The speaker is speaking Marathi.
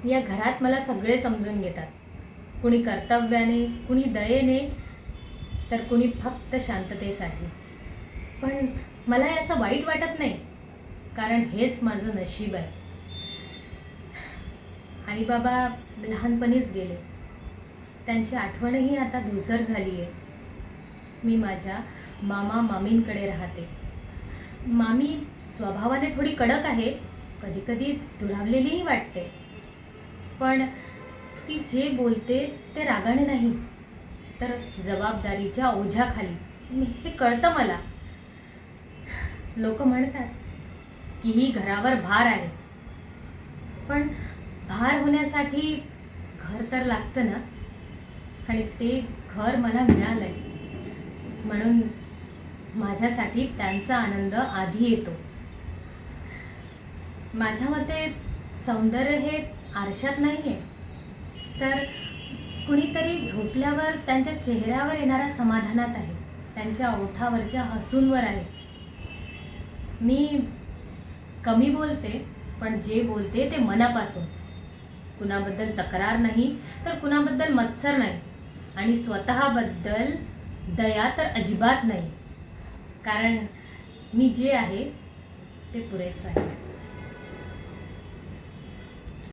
या घरात मला सगळे समजून घेतात. कुणी कर्तव्याने, कुणी दयेने, तर कुणी फक्त शांततेसाठी. पण मला याचं वाईट वाटत नाही, कारण हेच माझं नशीब आहे. आई बाबा लहानपणीच गेले. त्यांची आठवणही आता धूसर झाली आहे. मी माझ्या मामा मामींकडे राहते. मामी स्वभावाने थोडी कडक आहे, कधी कधी दुरावलेलीही वाटते. पण ती जे बोलते ते रागाने नाही, तर जबाबदारीच्या ओझ्याखाली. हे कळतं मला. लोक म्हणतात की ही घरावर भार आहे, पण भार होण्यासाठी घर तर लागतं ना. आणि ते घर मला मिळालंय, म्हणून माझ्यासाठी त्यांचा आनंद आधी येतो. माझ्या मते सौंदर्य हे आरशात नाही आहे, तर कुणीतरी झोपल्यावर त्यांच्या चेहऱ्यावर येणाऱ्या समाधानात आहे, त्यांच्या ओठावरच्या हसूंवर आहे. मी कमी बोलते, पण जे बोलते ते मनापासून. कुणाबद्दल तक्रार नाही, तर कुणाबद्दल मत्सर नाही. आणि स्वतःबद्दल दया तर अजिबात नाही, कारण मी जे आहे ते पुरेसं आहे.